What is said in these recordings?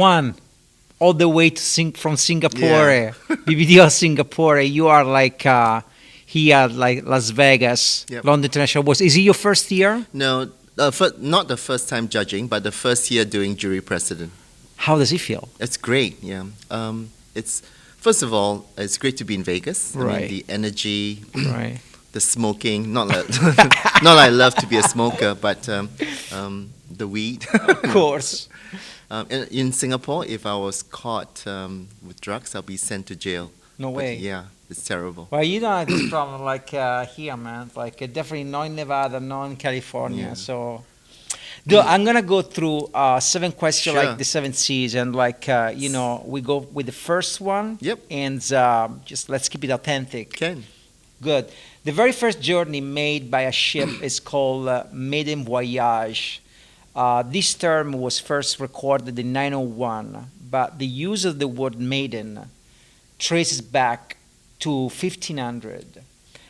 Guan, all the way to from Singapore, Yeah. bbdo Singapore. You are like here, like Las Vegas, Yep. London International Awards. Is it your first year? No, not the first time judging, but the first year doing jury president. How does it feel? It's great, yeah. It's first of all, it's great to be in Vegas. I Right. mean, the energy, Right. the smoking. Not like, not like I love to be a smoker, but the weed. Of course. In Singapore, if I was caught with drugs, I'll be sent to jail. No But way. yeah, it's terrible. Well, you don't have this problem like here, man. Like definitely not in Nevada, not in California. Yeah. So, though I'm gonna go through 7 questions Sure. like the 7 C's, and like we go with the first one. Yep. And just let's keep it authentic. Ken. Good. The very first journey made by a ship is called maiden voyage. This term was first recorded in 901, but the use of the word maiden traces back to 1500.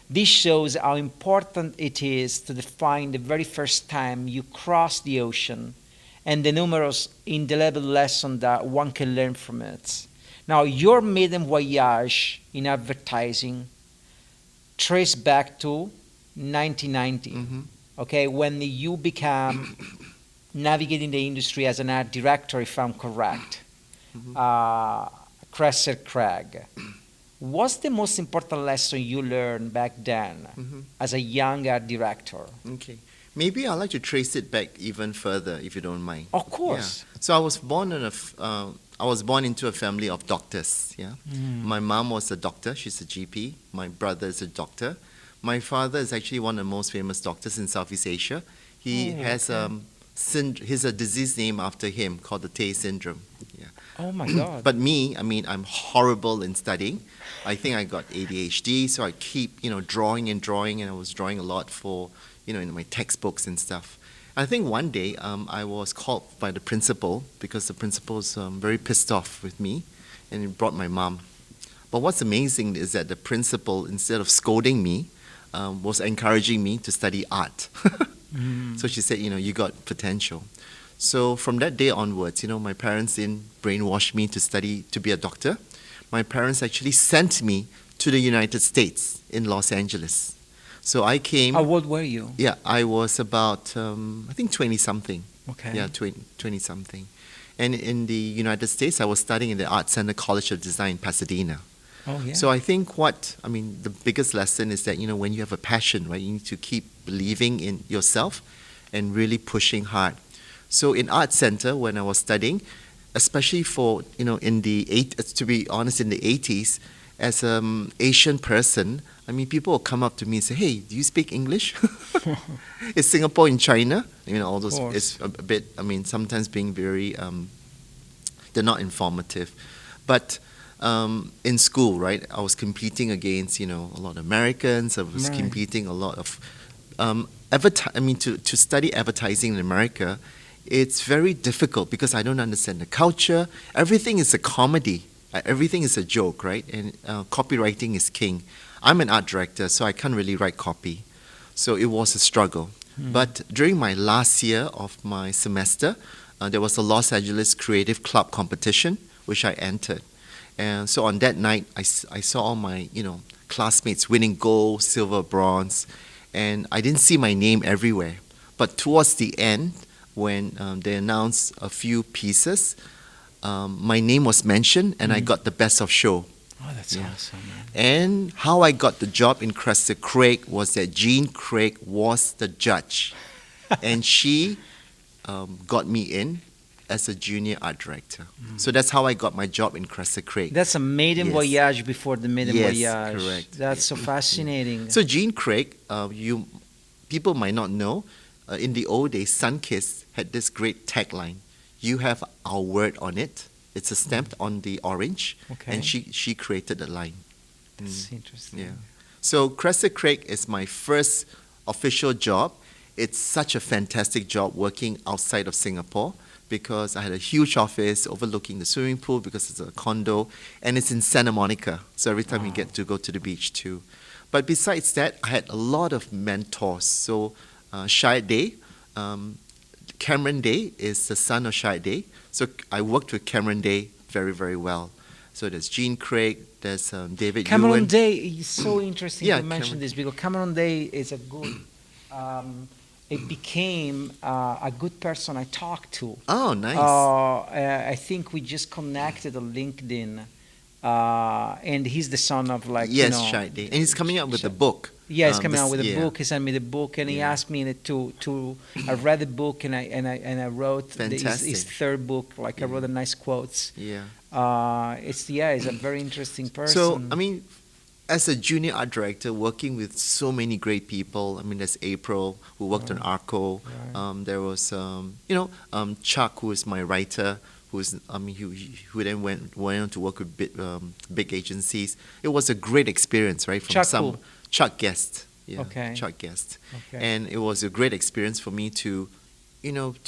This shows how important it is to define the very first time you cross the ocean and the numerous indelible lessons that one can learn from it. Now, your maiden voyage in advertising trace back to 1990, okay, when you became navigating the industry as an art director, if I'm correct. Crescent Craig. What's the most important lesson you learned back then as a young art director? Okay. Maybe I'd like to trace it back even further, if you don't mind. Of course. Yeah. So I was born I was born into a family of doctors. Yeah. My mom was a doctor. She's a GP. My brother is a doctor. My father is actually one of the most famous doctors in Southeast Asia. He has he's a disease named after him called the TAY syndrome. Yeah. Oh my God. But me, I mean, I'm horrible in studying. I think I got ADHD, so I keep, drawing, and I was drawing a lot for, in my textbooks and stuff. I think one day I was called by the principal because the principal was very pissed off with me, and he brought my mom. But what's amazing is that the principal, instead of scolding me, was encouraging me to study art. So she said, you got potential. So from that day onwards, my parents didn't brainwash me to be a doctor. My parents actually sent me to the United States in Los Angeles. So I came. How old were you? Yeah, I was about, I think 20-something. Okay. Yeah, 20-something. And in the United States, I was studying in the Art Center College of Design in Pasadena. Oh, yeah. So I think the biggest lesson is that, when you have a passion, right, you need to keep believing in yourself and really pushing hard. So in Art Center, when I was studying, especially for, to be honest, in the 80s, as an Asian person, people will come up to me and say, hey, do you speak English? Is Singapore in China? All those, it's a bit, sometimes being very, they're not informative. But in school, right, I was competing against, a lot of Americans. I was competing a lot of, to study advertising in America, it's very difficult because I don't understand the culture. Everything is a comedy. Everything is a joke, right? And copywriting is king. I'm an art director, so I can't really write copy. So it was a struggle. But during my last year of my semester, there was a Los Angeles Creative Club competition, which I entered. And so on that night, I saw all my, classmates winning gold, silver, bronze, and I didn't see my name everywhere. But towards the end, when they announced a few pieces, my name was mentioned, and I got the best of show. Oh, that's awesome, man. And how I got the job in Crescent Craig was that Jean Craig was the judge, and she got me in as a junior art director. So that's how I got my job in Crescent Craig. That's a maiden voyage before the maiden voyage. Yes, correct. That's so fascinating. So Jean Craig, people might not know, in the old days, Sunkist had this great tagline: "You have our word on it." It's stamped on the orange, and she created the line. That's interesting. Yeah. So Crescent Craig is my first official job. It's such a fantastic job working outside of Singapore because I had a huge office overlooking the swimming pool because it's a condo, and it's in Santa Monica. So every time you get to go to the beach too. But besides that, I had a lot of mentors. So Shai Day, Cameron Day is the son of Shai Day. So I worked with Cameron Day very, very well. So there's Gene Craig, there's David Cameron Ewan. Day is so interesting Yeah, to mention Cameron. this because Cameron Day is a good. It became a good person I talked to. Oh, nice. I think we just connected on LinkedIn, and he's the son of Yes, Shai Day. And he's coming out with a book. Yeah, he's coming out with a yeah. book. He sent me the book, and he Yeah. asked me to. I read the book, and I wrote his Fantastic. third book. Like I wrote a nice quotes. Yeah. He's a very interesting person. So, I mean, as a junior art director, working with so many great people, I mean, there's April, who worked on Arco. Right. There was, Chuck, who is my writer, who then went on to work with big agencies. It was a great experience, right? From Chuck who? Chuck Guest. Yeah, Okay. Chuck Guest. Okay. And it was a great experience for me to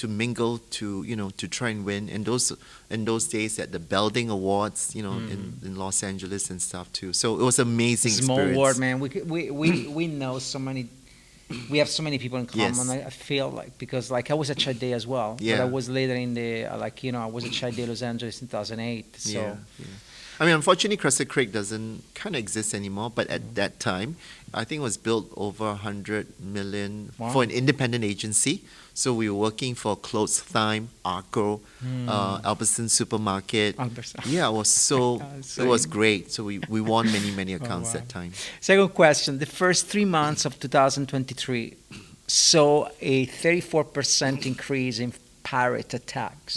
mingle, to try and win. And those days at the Belding Awards, in Los Angeles and stuff too. So it was an amazing Small experience. world, man. We know so many. We have so many people in common. Yes. I feel like because I was at Chai Day as well, but Yeah. I was later in the I was at Chai Day Los Angeles in 2008. So Yeah. I mean, unfortunately, Crescent Creek doesn't kind of exist anymore. But at that time, I think it was built over 100 million Wow. for an independent agency. So we were working for Clothes Time, Arco, Albertson Supermarket. Albertson. Yeah, it was So it was you- great. So we won many accounts wow. that time. Second question: the first 3 months of 2023 saw a 34% increase in pirate attacks.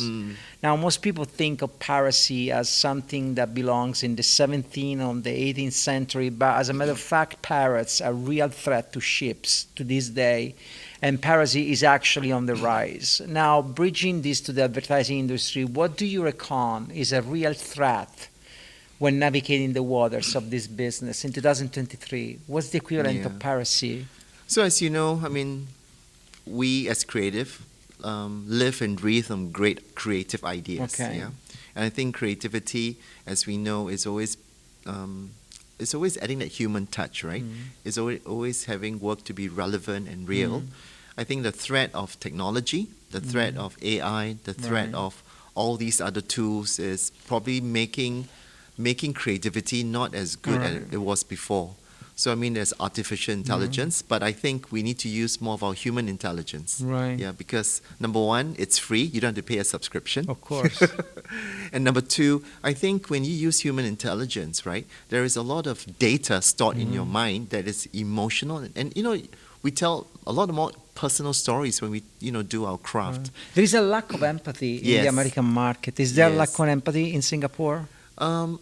Now, most people think of piracy as something that belongs in the 17th or the 18th century, but as a matter of fact, pirates are a real threat to ships to this day, and piracy is actually on the rise. Now, bridging this to the advertising industry, what do you reckon is a real threat when navigating the waters of this business in 2023? What's the equivalent Yeah. of piracy? So as you know, I mean, we as creative live and breathe on great creative ideas. Okay. Yeah, and I think creativity, as we know, is always adding that human touch, right? It's always having work to be relevant and real. I think the threat of technology, the threat of AI, the threat Right. of all these other tools is probably making creativity not as good as Right. it was before. So I mean, there's artificial intelligence, but I think we need to use more of our human intelligence. Right. Yeah, because number one, it's free; you don't have to pay a subscription. Of course. And number two, I think when you use human intelligence, right, there is a lot of data stored in your mind that is emotional, and we tell a lot more personal stories when we do our craft. There is a lack of empathy in the Yes. American market. Is there a Yes. lack of empathy in Singapore?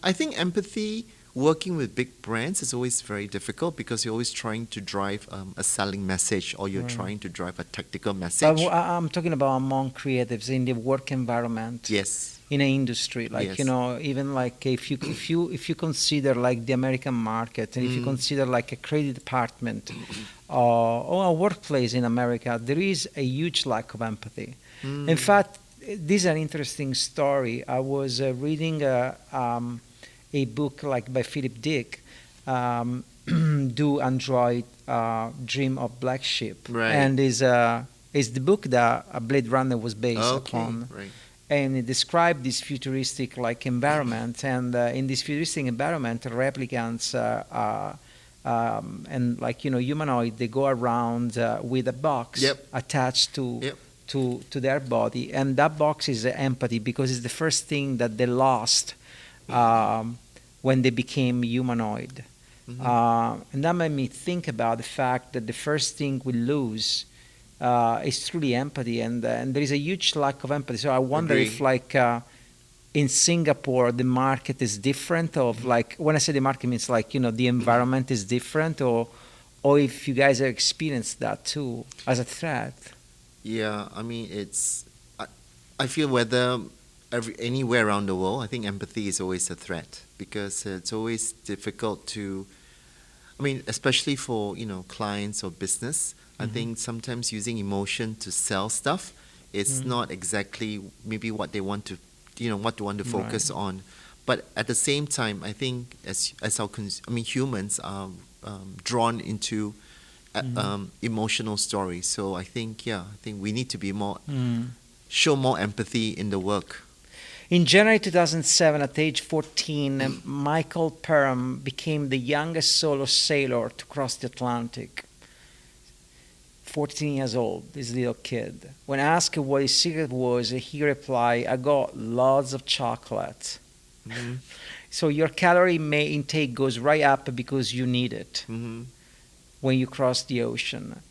I think empathy, working with big brands, is always very difficult because you're always trying to drive a selling message, or you're trying to drive a tactical message. I'm talking about among creatives in the work environment. Yes. In an industry, like Yes. even like if you consider like the American market, and if you consider like a credit department or a workplace in America, there is a huge lack of empathy. In fact, this is an interesting story. I was reading a book like by Philip Dick, Do Android Dream of Black Sheep, Right. and is the book that Blade Runner was based Okay. upon. Right. And it described this futuristic like environment, and in this futuristic environment, replicants and humanoid, they go around with a box Yep. attached to Yep. to their body, and that box is empathy because it's the first thing that they lost when they became humanoid. And that made me think about the fact that the first thing we lose is truly empathy, and there is a huge lack of empathy. So I wonder Agree. if, like, in Singapore, the market is different. Of like, when I say the market, means like the environment is different, or if you guys have experienced that too as a threat. Yeah, I mean, I feel whether anywhere around the world, I think empathy is always a threat because it's always difficult to, I mean, especially for, clients or business, I think sometimes using emotion to sell stuff is not exactly maybe what they want to, what they want to focus on. But at the same time, I think as humans are drawn into emotional stories. So I think we need to be more, show more empathy in the work. In January 2007, at age 14, Michael Perham became the youngest solo sailor to cross the Atlantic. 14 years old, this little kid. When asked what his secret was, he replied, "I got lots of chocolate." Mm-hmm. So your calorie intake goes right up because you need it when you cross the ocean.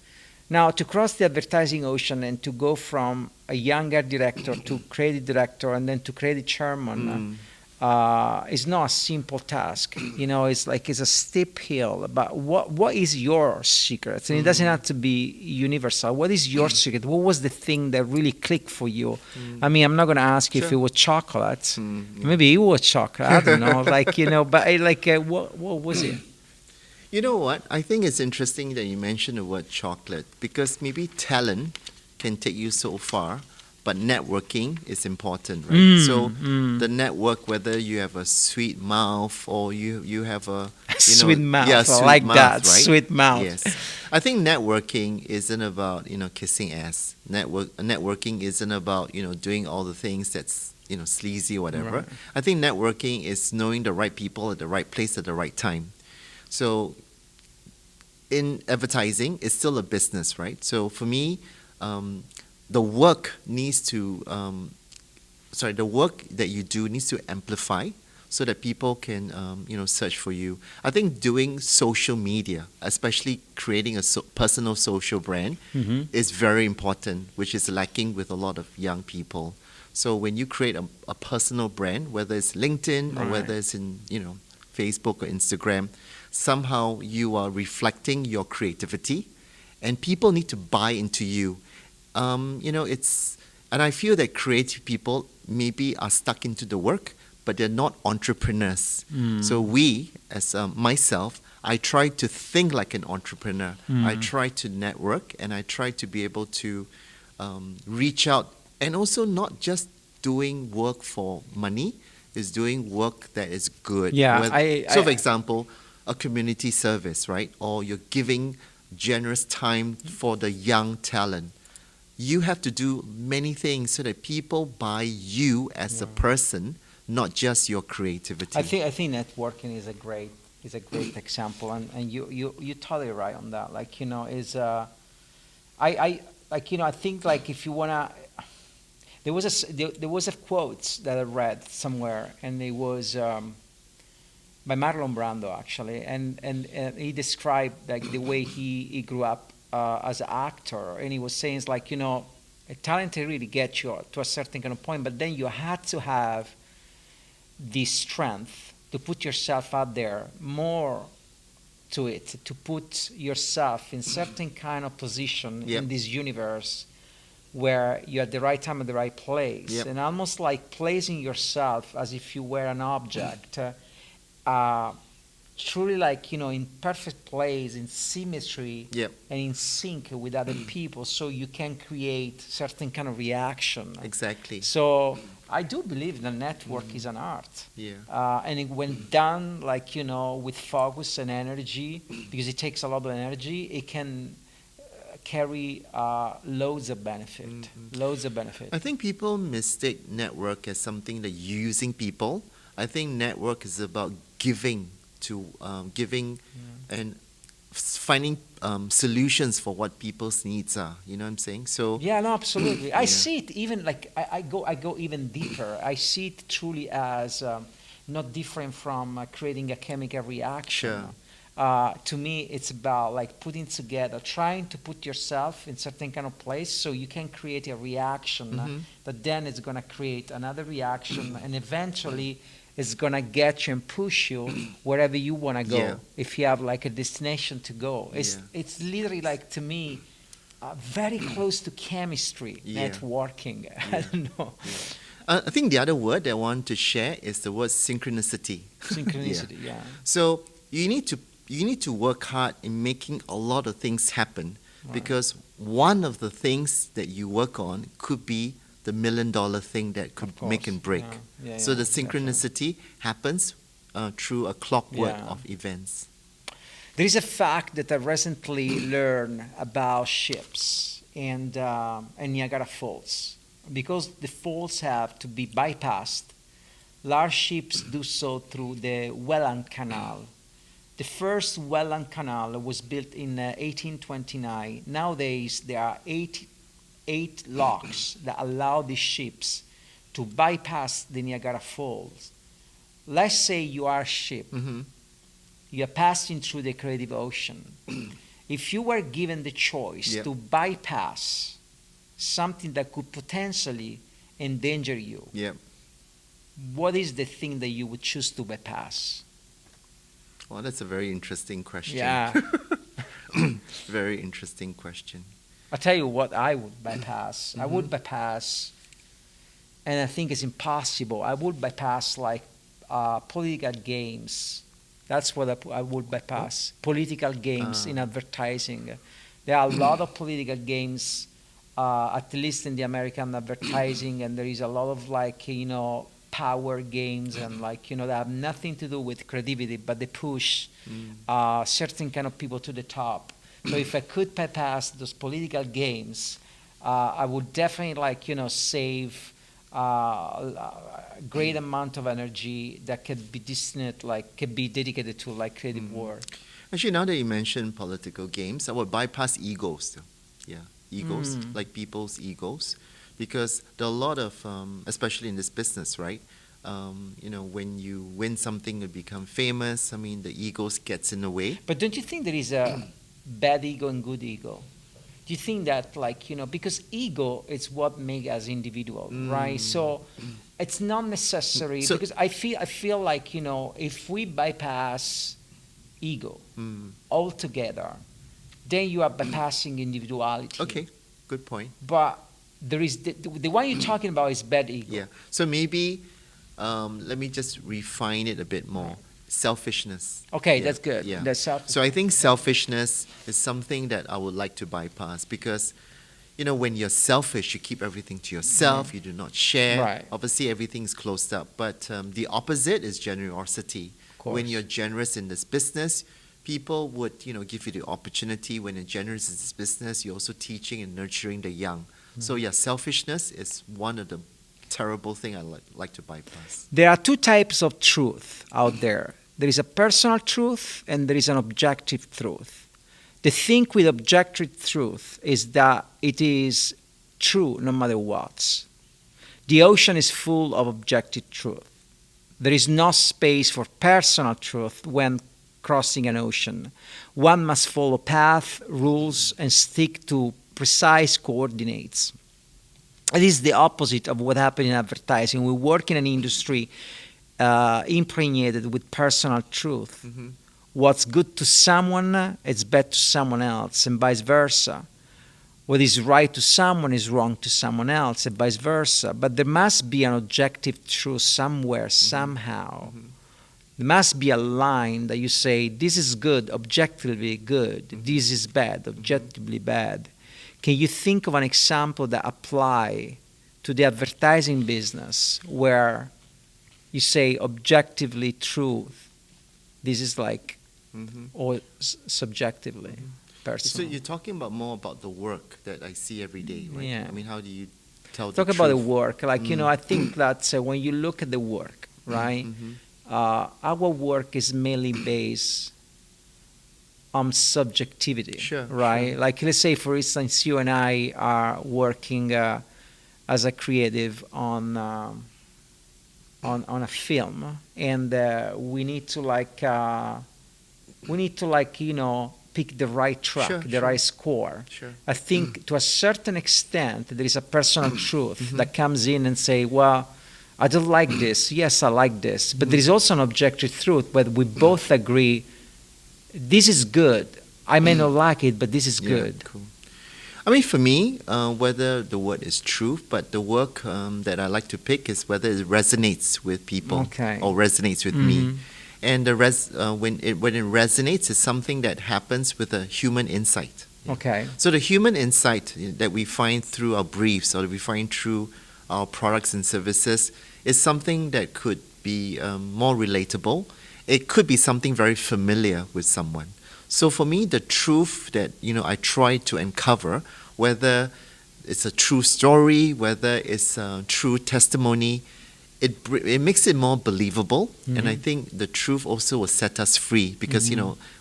Now, to cross the advertising ocean and to go from a young art director to creative director and then to creative chairman is not a simple task. You know, it's a steep hill. But what is your secret? And it doesn't have to be universal. What is your secret? What was the thing that really clicked for you? I mean, I'm not going to ask you if it was chocolate. Maybe it was chocolate. I don't know. What was it? You know what? I think it's interesting that you mentioned the word chocolate, because maybe talent can take you so far, but networking is important, right? So the network, whether you have a sweet mouth or you have a sweet mouth, yeah, I sweet like mouth, that, right? sweet mouth. Yes, I think networking isn't about kissing ass. Networking isn't about doing all the things that's sleazy or whatever. Right. I think networking is knowing the right people at the right place at the right time. So in advertising, it's still a business, right? So for me, the work the work that you do needs to amplify so that people can, search for you. I think doing social media, especially creating a personal social brand, is very important, which is lacking with a lot of young people. So when you create a personal brand, whether it's LinkedIn or whether it's in, Facebook or Instagram, somehow you are reflecting your creativity, and people need to buy into you. And I feel that creative people maybe are stuck into the work, but they're not entrepreneurs. So we, as myself, I try to think like an entrepreneur. I try to network, and I try to be able to reach out, and also not just doing work for money, is doing work that is good. Yeah, for example, a community service, right? Or you're giving generous time for the young talent. You have to do many things so that people buy you as a person, not just your creativity. I think networking is a great example, and you're totally right on that. I think if you wanna, there was a quote that I read somewhere, and it was by Marlon Brando actually, and he described the way he grew up as an actor, and he was saying talent really gets you to a certain kind of point, but then you had to have the strength to put yourself out there more to it, to put yourself in certain kind of position in this universe where you're at the right time at the right place, and almost like placing yourself as if you were an object, truly in perfect place, in symmetry, and in sync with other people, so you can create certain kind of reaction. Exactly. So I do believe that network is an art. And when done with focus and energy, because it takes a lot of energy, it can carry loads of benefit. I think people mistake network as something that you're using people. I think network is about giving and finding solutions for what people's needs are. You know what I'm saying? So no, absolutely. I see it even I go even deeper. I see it truly as not different from creating a chemical reaction. To me, it's about putting together, trying to put yourself in certain kind of place so you can create a reaction that then is going to create another reaction, and eventually it's going to get you and push you wherever you want to go. If you have a destination to go, it's literally to me very close to chemistry, networking. I don't know. I think the other word that I want to share is the word synchronicity. So you need to work hard in making a lot of things happen, because one of the things that you work on could be the $1 million thing that could make and break. So the synchronicity happens through a clockwork of events. There is a fact that I recently learned about ships and Niagara Falls. Because the falls have to be bypassed, large ships do so through the Welland Canal. The first Welland Canal was built in 1829. Nowadays, there are eight locks that allow these ships to bypass the Niagara Falls. Let's say you are a ship. Mm-hmm. You are passing through the creative ocean. If you were given the choice Yeah. to bypass something that could potentially endanger you, Yeah. what is the thing that you would choose to bypass? Well, that's a very interesting question. Yeah. Very interesting question. I'll tell you what I would bypass. I would bypass, and I think it's impossible, I would bypass like political games. That's what I would bypass. Political games in advertising. There are a lot of political games, at least in the American advertising, and there is a lot of like, power games and like, that have nothing to do with creativity, but they push certain kind of people to the top. So if I could bypass those political games, I would definitely like, save a great amount of energy that could be could be dedicated to like creative work. Actually, now that you mentioned political games, I would bypass egos. Yeah, egos, like people's egos, because there are a lot of, especially in this business, right? When you win something, you become famous. I mean, the egos gets in the way. But don't you think there is a bad ego and good ego? Do you think that because ego is what makes us individual, right? So it's not necessary, So- because I feel like, if we bypass ego altogether, then you are bypassing individuality. Okay, good point. But there is the one you're talking about is bad ego. Yeah. So maybe let me just refine it a bit more. Selfishness. Okay, Yeah, that's good. yeah. That's self. So I think selfishness is something that I would like to bypass because, when you're selfish, you keep everything to yourself. You do not share. Right. Obviously, everything's closed up. But the opposite is generosity. course. When you're generous in this business, people would, give you the opportunity. When you're generous in this business, you're also teaching and nurturing the young. So yeah, selfishness is one of the terrible thing I like to bypass. There are two types of truth out there. There is a personal truth and there is an objective truth. The thing with objective truth is that it is true no matter what. The ocean is full of objective truth. There is no space for personal truth when crossing an ocean. One must follow path, rules, and stick to precise coordinates. It is the opposite of what happened in advertising. We work in an industry impregnated with personal truth. Mm-hmm. What's good to someone is bad to someone else, and vice versa. What is right to someone is wrong to someone else, and vice versa. But there must be an objective truth somewhere, somehow. Mm-hmm. There must be a line that you say, this is good, objectively good. This is bad, objectively bad. Can you think of an example that apply to the advertising business where you say objectively truth, this is like, or subjectively, So personal? you're talking about more about the work that I see every day, right? Yeah. I mean, how do you tell Talk the about the truth? work. Like, I think that when you look at the work, right, our work is mainly based on subjectivity, Sure, right? sure. Like, let's say, for instance, you and I are working as a creative on a film, and we need to pick the right track, Sure, the sure. right score. Sure. I think to a certain extent there is a personal truth that comes in and say, well, I don't like this. Yes, I like this. But there is also an objective truth where we both agree this is good. I may not like it, but this is good. Yeah, cool. I mean, for me, whether the word is truth, but the work that I like to pick is whether it resonates with people Okay. or resonates with me. And when it resonates, it's something that happens with a human insight. Okay. So the human insight that we find through our briefs or that we find through our products and services is something that could be more relatable. It could be something very familiar with someone. So for me, the truth that I try to uncover, whether it's a true story, whether it's a true testimony, it makes it more believable. And I think the truth also will set us free because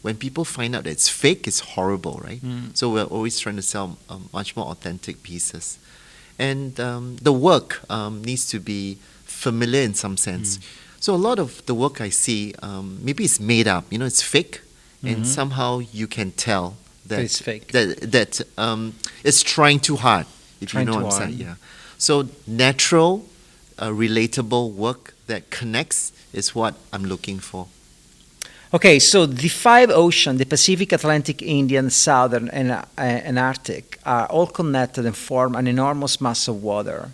when people find out that it's fake, it's horrible, right? So we're always trying to sell much more authentic pieces. And the work needs to be familiar in some sense. So a lot of the work I see, maybe it's made up, it's fake, and somehow you can tell that It's fake. that it's trying too hard, if Trying you know too what I'm hard. saying. Yeah. So natural, relatable work that connects is what I'm looking for. Okay, so the five oceans, the Pacific, Atlantic, Indian, Southern, and Arctic, are all connected and form an enormous mass of water.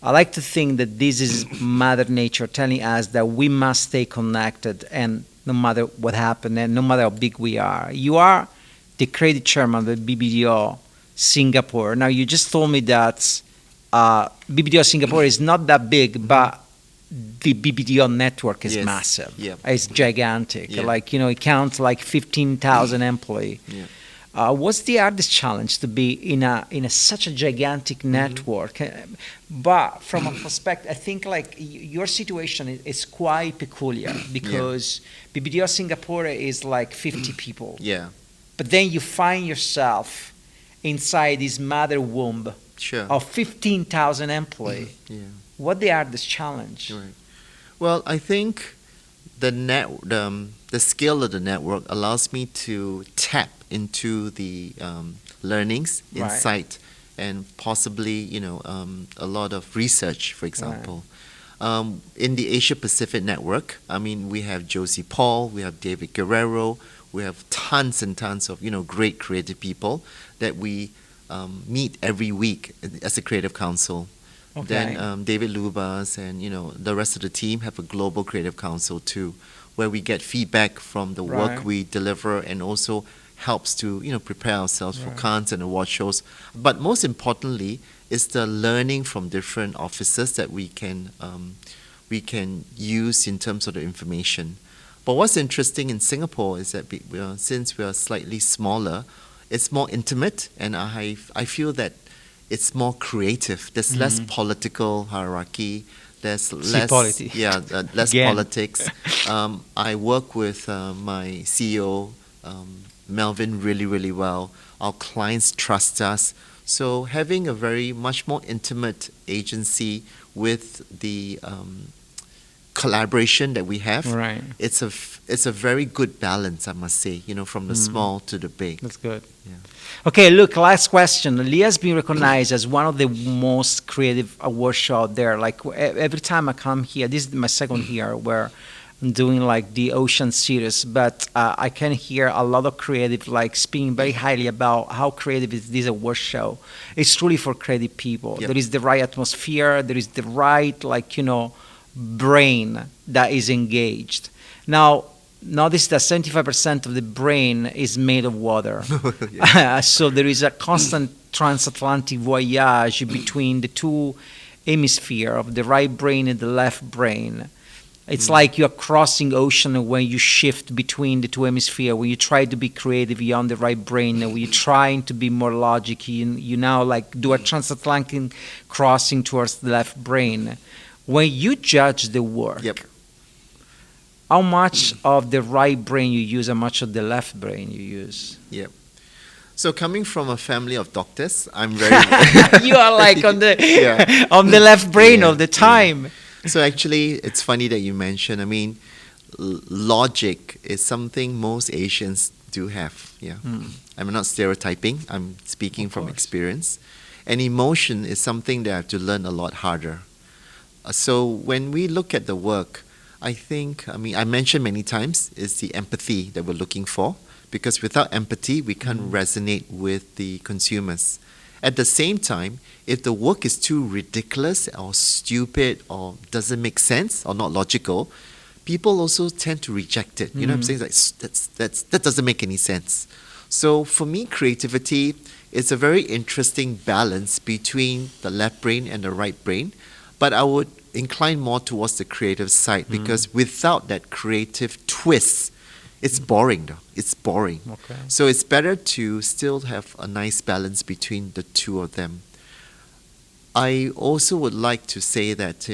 I like to think that this is Mother Nature telling us that we must stay connected, and no matter what happens, and no matter how big we are. You are the creative chairman of the bbdo Singapore. Now, you just told me that bbdo Singapore is not that big, but the bbdo network is Yes. massive. Yeah. It's gigantic. Yeah. Like, it counts like 15,000 employees. Yeah. What's the hardest challenge to be in such a gigantic network? But from a perspective, I think like your situation is quite peculiar because bbdo Singapore is like 50 people. Yeah. But then you find yourself inside this mother womb Sure. of 15,000 employees. Yeah. What the hardest challenge? Right. Well, I think the scale of the network allows me to tap into the learnings, Right. insight, and possibly a lot of research. For example, in the Asia Pacific network, I mean, we have Josie Paul, we have David Guerrero, we have tons and tons of great creative people that we meet every week as a creative council. Okay. Then David Lubas and the rest of the team have a global creative council too, where we get feedback from the Right. work we deliver and also helps to prepare ourselves for Right. Cannes and award shows. But most importantly is the learning from different officers that we can use in terms of the information. But what's interesting in Singapore is that since we are slightly smaller, it's more intimate, and I feel that it's more creative. There's less political hierarchy. There's less politics. less Again. politics. I work with my CEO Melvin really, really well. Our clients trust us. So having a much more intimate agency with the collaboration that we have, Right. it's a very good balance, I must say. From the small to the big. That's good. Yeah. Okay, look, last question. Lee has been recognized as one of the most creative award show out there. Like every time I come here, this is my second year where I'm doing like the Ocean series, but I can hear a lot of creative like speaking very highly about how creative is this award show. It's truly for creative people. Yep. There is the right atmosphere. There is the right brain that is engaged. Now, notice that 75% of the brain is made of water. So there is a constant transatlantic voyage between the two hemispheres of the right brain and the left brain. It's like you're crossing ocean when you shift between the two hemispheres. When you try to be creative, you're on the right brain. And when you're trying to be more logical, you now like do a transatlantic crossing towards the left brain. When you judge the work, Yep. how much of the right brain you use, how much of the left brain you use? Yep. So coming from a family of doctors, I'm very You are like on the Yeah. on the left brain Yeah, all the time. So actually, it's funny that you mentioned. I mean, logic is something most Asians do have. Yeah, I'm not stereotyping. I'm speaking Of from course. experience. And emotion is something that I have to learn a lot harder. So when we look at the work, I mentioned many times is the empathy that we're looking for, because without empathy, we can't resonate with the consumers. At the same time, if the work is too ridiculous or stupid or doesn't make sense or not logical, people also tend to reject it. You know what I'm saying? Like, that doesn't make any sense. So for me, creativity is a very interesting balance between the left brain and the right brain. But I would incline more towards the creative side, because without that creative twist, It's boring though. It's boring. Okay. So it's better to still have a nice balance between the two of them. I also would like to say that,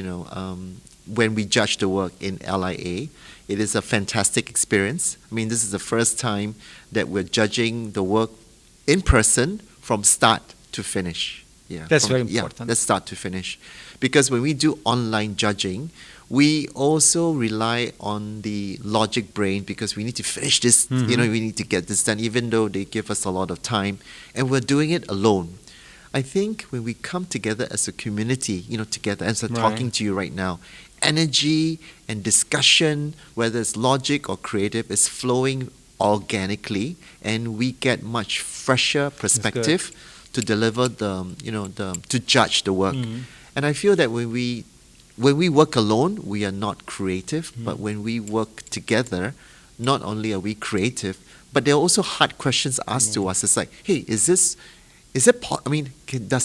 when we judge the work in LIA, it is a fantastic experience. I mean, this is the first time that we're judging the work in person from start to finish. Yeah, That's very important. Yeah, that's start to finish. Because when we do online judging, we also rely on the logic brain because we need to finish this, we need to get this done, even though they give us a lot of time. And we're doing it alone. I think when we come together as a community, together, as I'm talking to you right now, energy and discussion, whether it's logic or creative, is flowing organically, and we get much fresher perspective to deliver to judge the work. And I feel that when we work alone, we are not creative, but when we work together, not only are we creative, but there are also hard questions asked to us. It's like, hey, does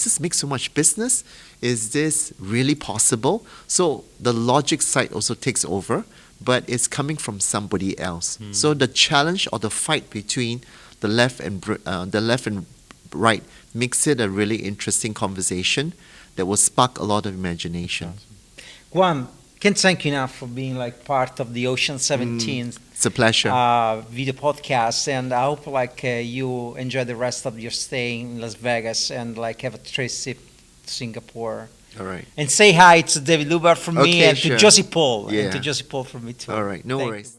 this make so much business? Is this really possible? So the logic side also takes over, but it's coming from somebody else. So the challenge or the fight between the left and right makes it a really interesting conversation that will spark a lot of imagination. Guan, can't thank you enough for being like part of the Ocean 17 It's a pleasure. video podcast, and I hope you enjoy the rest of your stay in Las Vegas and have a trip to Singapore. All right. And say hi to David Lubar from me, Okay, and sure. to Josie Paul. Yeah. And to Josie Paul from me too. All right. No Thank worries. you.